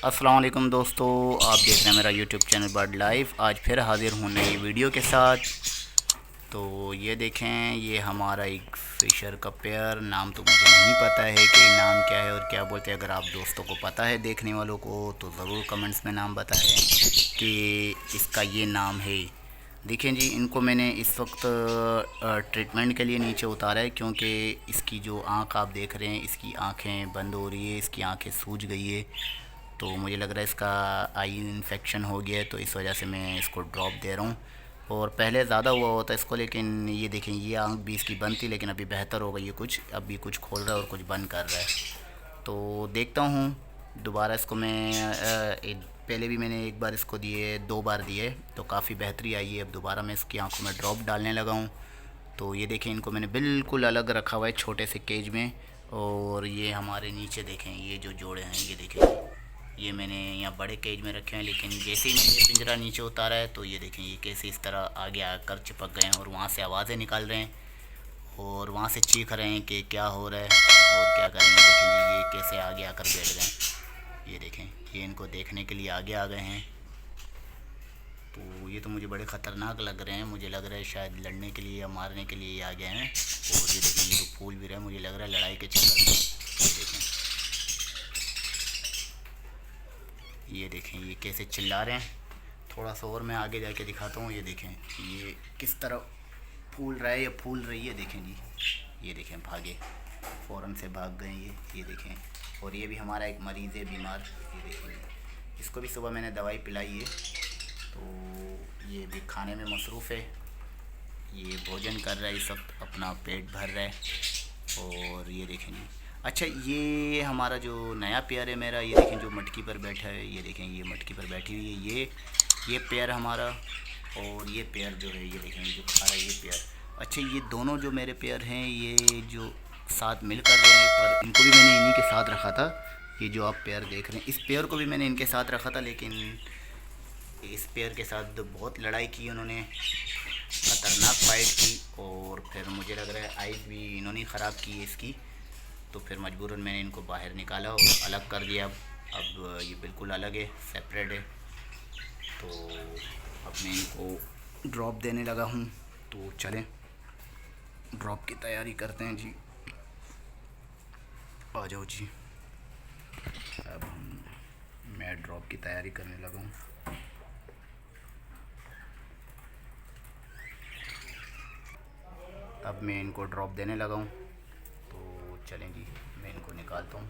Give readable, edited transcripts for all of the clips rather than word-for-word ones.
अस्सलाम वालेकुम दोस्तों, आप देख रहे हैं मेरा यूट्यूब चैनल बर्ड लाइफ। आज फिर हाज़िर हूँ नई वीडियो के साथ। तो ये देखें, ये हमारा एक फ़िशर का पेयर। नाम तो मुझे नहीं पता है कि नाम क्या है और क्या बोलते हैं। अगर आप दोस्तों को पता है, देखने वालों को, तो ज़रूर कमेंट्स में नाम बताएं कि इसका ये नाम है। देखें जी, इनको मैंने इस वक्त ट्रीटमेंट के लिए नीचे उतारा है, क्योंकि इसकी जो आँख आप देख रहे हैं, इसकी आँखें बंद हो रही है, इसकी आँखें सूज गई है। तो मुझे लग रहा है इसका आई इन्फेक्शन हो गया है, तो इस वजह से मैं इसको ड्रॉप दे रहा हूँ। और पहले ज़्यादा हुआ होता इसको, लेकिन ये देखें, ये आँख भी इसकी बंद थी, लेकिन अभी बेहतर हो गई है। कुछ अभी कुछ खोल रहा है और कुछ बंद कर रहा है। तो देखता हूँ दोबारा इसको मैं पहले भी मैंने एक बार इसको दिए, 2 बार दिए, तो काफ़ी बेहतरी आई है। अब दोबारा मैं इसकी आँखों में ड्रॉप डालने लगा हूँ। तो ये देखें, इनको मैंने बिल्कुल अलग रखा हुआ है छोटे से केज में। और ये हमारे नीचे देखें, ये जो जोड़े हैं, ये देखें, ये मैंने यहाँ बड़े केज में रखे हैं। लेकिन जैसे ही मैंने ये पिंजरा नीचे उतारा है, तो ये देखें, ये कैसे इस तरह आगे आकर चिपक गए हैं और वहाँ से आवाज़ें निकाल रहे हैं और वहाँ से चीख रहे हैं कि क्या हो रहा है और क्या करेंगे। देखें ये कैसे आगे आकर बैठ गए हैं। ये देखें, ये इनको देखने के लिए आगे आ गए हैं। तो ये तो मुझे बड़े ख़तरनाक लग रहे हैं। मुझे लग रहा है शायद लड़ने के लिए या मारने के लिए ये आ गए हैं। और ये देखें, ये तो फूल भी रहे हैं, मुझे लग रहा है लड़ाई के चक्कर में। ये देखें, ये कैसे चिल्ला रहे हैं। थोड़ा सा और मैं आगे जाके दिखाता हूँ। ये देखें, ये किस तरह फूल रहा है या फूल रही है। देखें जी, ये देखें, भागे, फ़ौरन से भाग गए ये देखें। और ये भी हमारा एक मरीज़ है बीमार। ये देखें, इसको भी सुबह मैंने दवाई पिलाई है। तो ये भी खाने में मसरूफ़ है। ये भोजन कर रहा है इस वक्त, अपना पेट भर रहा है। और ये देखें जी, अच्छा, ये हमारा जो नया पेयर है मेरा, ये देखें जो मटकी पर बैठा है। ये देखें, ये मटकी पर बैठी हुई है, ये पेयर हमारा। और ये पेयर जो है, ये देखें, जो खा रहा है, ये पेयर। अच्छा, ये दोनों जो मेरे पेयर हैं, ये जो साथ मिल कर रहे हैं, पर इनको भी मैंने इन्हीं के साथ रखा था। ये जो आप पेयर देख रहे हैं, इस पेयर को भी मैंने इनके साथ रखा था, लेकिन इस पेयर के साथ बहुत लड़ाई की उन्होंने, ख़तरनाक फाइट की। और फिर मुझे लग रहा है आइज़ भी इन्होंने ख़राब की है इसकी। तो फिर मजबूरन मैंने इनको बाहर निकाला और अलग कर दिया। अब ये बिल्कुल अलग है, सेपरेट है। तो अब मैं इनको ड्रॉप देने लगा हूँ। तो चलें ड्रॉप की तैयारी करते हैं जी। आ जाओ जी। अब मैं ड्रॉप की तैयारी करने लगा हूँ। अब मैं इनको ड्रॉप देने लगा हूँ। तो चलें जी, मैं इनको निकालता हूँ।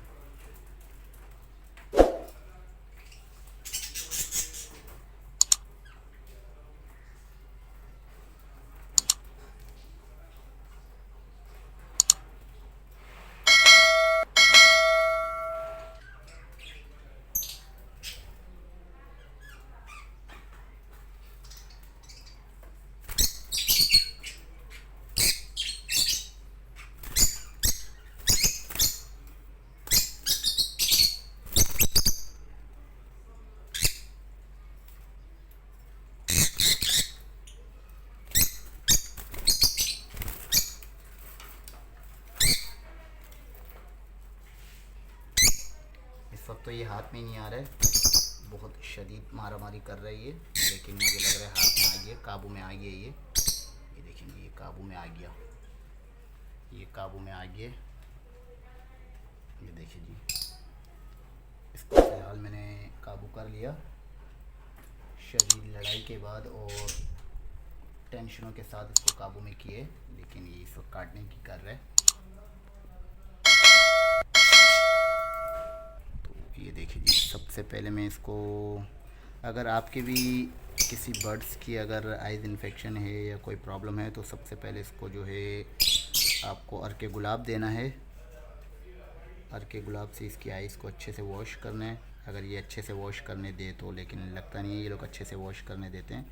इस वक्त तो ये हाथ में नहीं आ रहा है, बहुत शदीद मारा मारी कर रही है। लेकिन मुझे लग रहा है हाथ में आ गया, काबू में आ गया। ये देखेंगे, ये काबू में आ गया, ये काबू में आ गया। ये देखिए जी, इसको फ़िलहाल मैंने काबू कर लिया शदीद लड़ाई के बाद, और टेंशनों के साथ इसको काबू में किए। लेकिन ये इसको काटने की कर रहा है। तो ये देखिए जी, सबसे पहले मैं इसको, अगर आपके भी किसी बर्ड्स की अगर आइज़ इन्फेक्शन है या कोई प्रॉब्लम है, तो सबसे पहले इसको जो है आपको अर्के गुलाब देना है। अर्के गुलाब से इसकी आइज़ को अच्छे से वॉश करना है, अगर ये अच्छे से वॉश करने दे तो। लेकिन लगता नहीं है ये लोग अच्छे से वॉश करने देते हैं,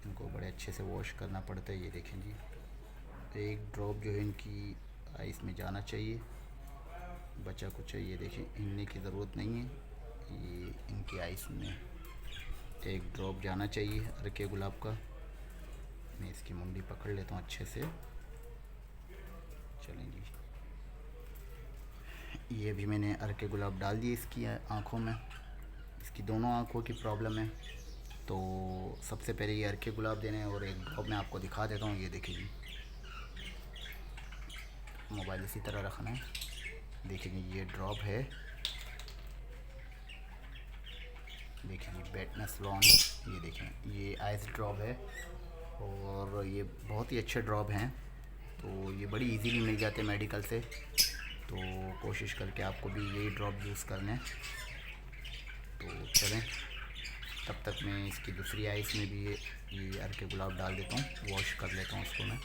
इनको बड़े अच्छे से वॉश करना पड़ता है। ये देखें जी, एक ड्रॉप जो है इनकी आइज़ में जाना चाहिए, बचा कुछ है। ये देखिए, हिलने की ज़रूरत नहीं है, ये इनकी आइज़ में एक ड्रॉप जाना चाहिए अर्के गुलाब का। मैं इसकी मुंडी पकड़ लेता हूँ अच्छे से। चलें जी, ये भी मैंने अर्के गुलाब डाल दिए इसकी आँखों में। इसकी दोनों आँखों की प्रॉब्लम है। तो सबसे पहले ये अर्के गुलाब देने हैं और एक ड्रॉप मैं आपको दिखा देता हूँ। ये देखिए जी, मोबाइल इसी तरह रखना है। देखिए ये ड्रॉप है, देखिए जी बेटनेस लॉन, ये देखें ये आइस ड्रॉप है और ये बहुत ही अच्छे ड्रॉप हैं। तो ये बड़ी इजीली मिल जाते हैं मेडिकल से, तो कोशिश करके आपको भी यही ड्रॉप यूज़ करना है। तो चलें, तब तक मैं इसकी दूसरी आइस में भी ये अर्के गुलाब डाल देता हूँ, वॉश कर लेता हूँ उसको मैं।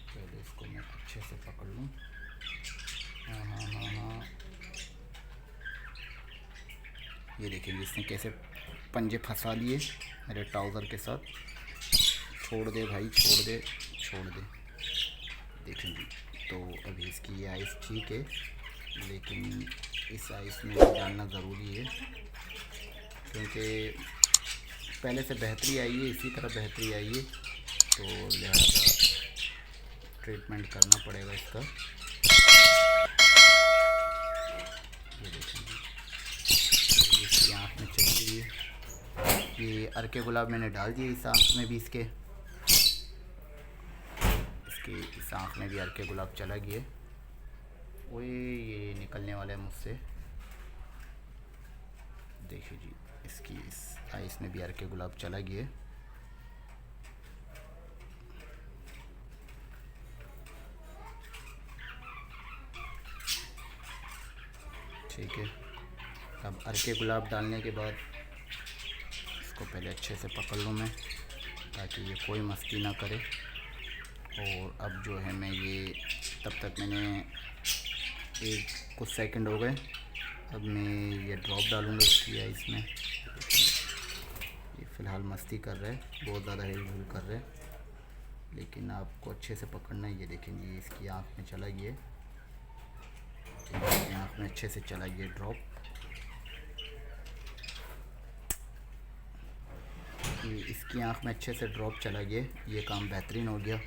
पहले इसको मैं अच्छे से पकड़ लूँ। हाँ हाँ हाँ हाँ, ये देखिए इसने कैसे पंजे फंसा लिए मेरे ट्राउज़र के साथ। छोड़ दे भाई, छोड़ दे, छोड़ दे। देखें जी, तो अभी इसकी ये आइस ठीक है, लेकिन इस आइस में डालना ज़रूरी है क्योंकि पहले से बेहतरी आई है, इसी तरह बेहतरी आई है, तो लिहाजा ट्रीटमेंट करना पड़ेगा इसका। ये देखें जी, इसकी आँख में चली गई है। ये अर्के गुलाब मैंने डाल दिए इस आँख में भी, इसके इस आँख में भी अर्के गुलाब चला गया। वो ये निकलने वाला है मुझसे। देखिए जी, इसकी इस आइस में भी अर्के गुलाब चला गया। ठीक है, अब अर्के गुलाब डालने के बाद इसको पहले अच्छे से पकड़ लूँ मैं, ताकि ये कोई मस्ती ना करे। और अब जो है मैं ये, तब तक मैंने कुछ सेकंड हो गए, अब मैं ये ड्रॉप डालूँगा इसकी आइस में। ये फ़िलहाल मस्ती कर रहे हैं, बहुत ज़्यादा हिल झुल कर रहे हैं, लेकिन आपको अच्छे से पकड़ना है। ये देखेंगे इसकी आँख में चला गया, इसकी आँख में अच्छे से चला गया ड्रॉप। इसकी आँख में अच्छे से ड्रॉप चला गया, ये काम बेहतरीन हो गया।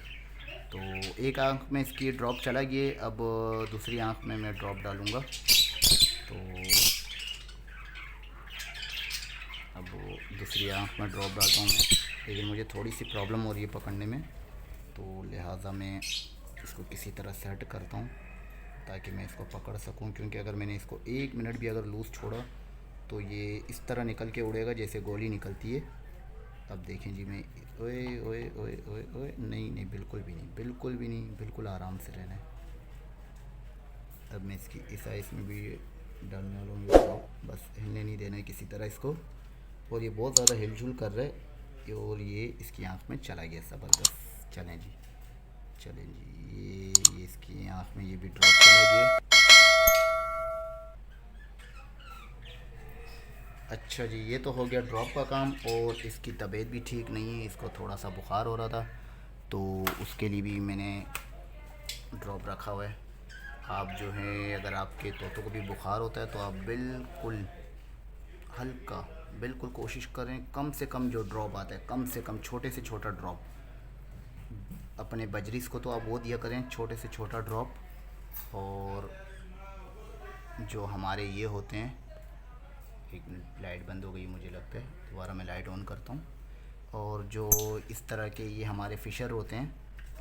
तो एक आँख में इसकी ड्रॉप चला गया, अब दूसरी आँख में मैं ड्रॉप डालूँगा। तो अब दूसरी आँख में ड्रॉप डालता हूँ मैं, लेकिन मुझे थोड़ी सी प्रॉब्लम हो रही है पकड़ने में, तो लिहाजा मैं इसको किसी तरह सेट करता हूँ ताकि मैं इसको पकड़ सकूँ। क्योंकि अगर मैंने इसको 1 मिनट भी अगर लूज़ छोड़ा तो ये इस तरह निकल के उड़ेगा जैसे गोली निकलती है। अब देखें जी, मैं ओए ओए ओए ओए ओए, नहीं नहीं, बिल्कुल भी नहीं, बिल्कुल भी नहीं, बिल्कुल आराम से रहना है। अब मैं इसकी इस आइस में भी डालने वाला हूँ, बस हिलने नहीं देना है किसी तरह इसको। और ये बहुत ज़्यादा हिलजुल कर रहा है और ये इसकी आँख में चला गया ज़बरदस्त। चलें जी, चलें जी, ये इसकी आँख में ये भी ड्रॉप चला गया। अच्छा जी, ये तो हो गया ड्रॉप का काम। और इसकी तबीयत भी ठीक नहीं है, इसको थोड़ा सा बुखार हो रहा था, तो उसके लिए भी मैंने ड्रॉप रखा हुआ है। आप जो है, अगर आपके तोतों को भी बुखार होता है तो आप बिल्कुल हल्का, बिल्कुल कोशिश करें कम से कम जो ड्रॉप आता है, कम से कम छोटे से छोटा ड्रॉप, अपने बजरीस को तो आप वो दिया करें छोटे से छोटा ड्रॉप। और जो हमारे ये होते हैं, एक मिनट, लाइट बंद हो गई मुझे लगता है, दोबारा मैं लाइट ऑन करता हूँ। और जो इस तरह के ये हमारे फ़िशर होते हैं,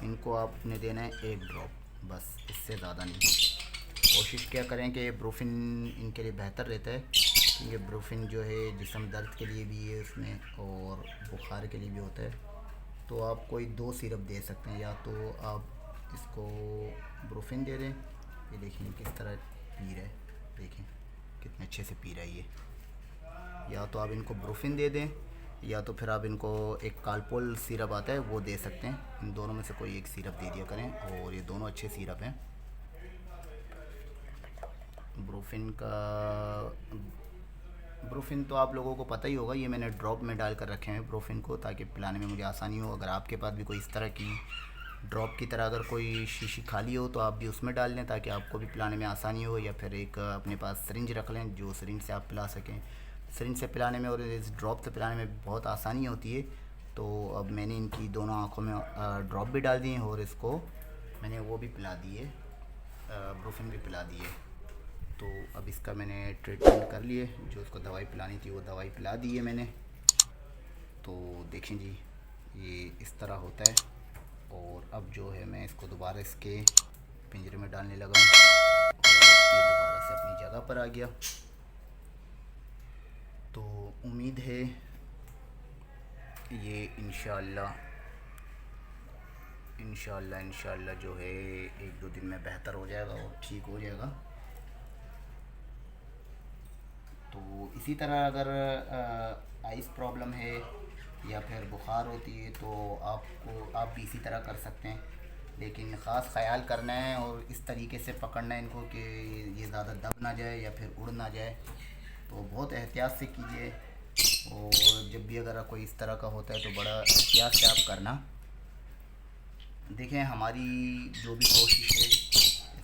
इनको आपने देना है 1 ड्रॉप, बस, इससे ज़्यादा नहीं। कोशिश क्या करें कि ब्रूफिन इनके लिए बेहतर रहता है, क्योंकि ब्रूफिन जो है जिस्म दर्द के लिए भी है उसमें, और बुखार के लिए भी होता है। तो आप कोई 2 सिरप दे सकते हैं, या तो आप इसको ब्रूफिन दे दें, ये देखें किस तरह पी रहा है, देखें कितने अच्छे से पी रहा है ये। या तो आप इनको ब्रूफिन दे दें, या तो फिर आप इनको एक कालपोल सिरप आता है वो दे सकते हैं। इन दोनों में से कोई एक सिरप दे दिया करें, और ये दोनों अच्छे सिरप हैं। ब्रूफिन तो आप लोगों को पता ही होगा, ये मैंने ड्रॉप में डाल कर रखे हैं ब्रूफिन को, ताकि पिलाने में मुझे आसानी हो। अगर आपके पास भी कोई इस तरह की ड्रॉप की तरह अगर कोई शीशी खाली हो तो आप भी उसमें डाल लें, ताकि आपको भी पिलाने में आसानी हो। या फिर एक अपने पास सिरिंज रख लें, जो सिरिंज से आप पिला सकें। सिरिंज से पिलाने में और इस ड्रॉप से पिलाने में बहुत आसानी होती है। तो अब मैंने इनकी दोनों आँखों में ड्रॉप भी डाल दिए, और इसको मैंने वो भी पिला दिए, ब्रूफिन भी पिला दिए। तो अब इसका मैंने ट्रीटमेंट कर लिए, जो उसको दवाई पिलानी थी वो दवाई पिला दी है मैंने। तो देखें जी, ये इस तरह होता है। और अब जो है मैं इसको दोबारा इसके पिंजरे में डालने लगा हूँ और ये दोबारा से अपनी जगह पर आ गया। तो उम्मीद है ये इंशाअल्लाह जो है 1-2 दिन में बेहतर हो जाएगा और ठीक हो जाएगा। तो इसी तरह अगर आइस प्रॉब्लम है या फिर बुखार होती है तो आप भी इसी तरह कर सकते हैं, लेकिन ख़ास ख्याल करना है और इस तरीके से पकड़ना है इनको कि ये ज़्यादा दब ना जाए या फिर उड़ ना जाए। तो बहुत एहतियात से कीजिए, और जब भी अगर कोई इस तरह का होता है तो बड़ा एहतियात से आप करना। देखें हमारी जो भी कोशिश है,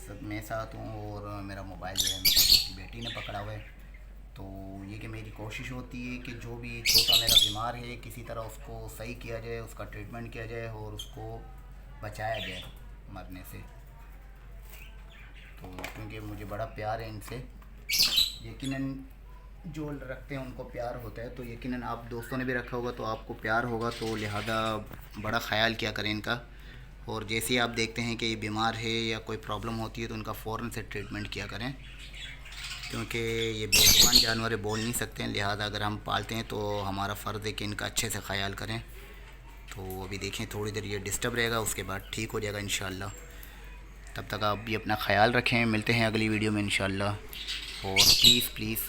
सब मैं साथ हूँ और मेरा मोबाइल जो है मेरी बेटी ने पकड़ा हुआ है। तो ये कि मेरी कोशिश होती है कि जो भी छोटा मेरा बीमार है किसी तरह उसको सही किया जाए, उसका ट्रीटमेंट किया जाए और उसको बचाया जाए मरने से। तो क्योंकि मुझे बड़ा प्यार है इनसे, यकीनन जो रखते हैं उनको प्यार होता है, तो यकीनन आप दोस्तों ने भी रखा होगा तो आपको प्यार होगा, तो लिहाजा बड़ा ख़याल किया करें इनका। और जैसे ही आप देखते हैं कि ये बीमार है या कोई प्रॉब्लम होती है तो उनका फ़ौरन से ट्रीटमेंट किया करें, क्योंकि ये बेज़ुबान जानवर है, बोल नहीं सकते हैं। लिहाजा अगर हम पालते हैं तो हमारा फ़र्ज़ है कि इनका अच्छे से ख़याल करें। तो अभी देखें थोड़ी देर ये डिस्टर्ब रहेगा, उसके बाद ठीक हो जाएगा इंशाअल्लाह। तब तक आप भी अपना ख़याल रखें, मिलते हैं अगली वीडियो में इंशाअल्लाह। और प्लीज़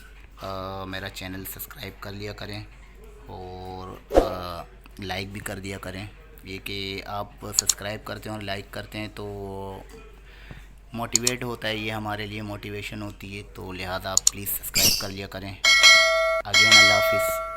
मेरा चैनल सब्सक्राइब कर लिया करें और लाइक भी कर दिया करें। ये कि आप सब्सक्राइब करते हैं और लाइक करते हैं तो मोटिवेट होता है, ये हमारे लिए मोटिवेशन होती है। तो लिहाजा आप प्लीज़ सब्सक्राइब कर लिया करें। अगेन अल्लाह हाफ़िज़।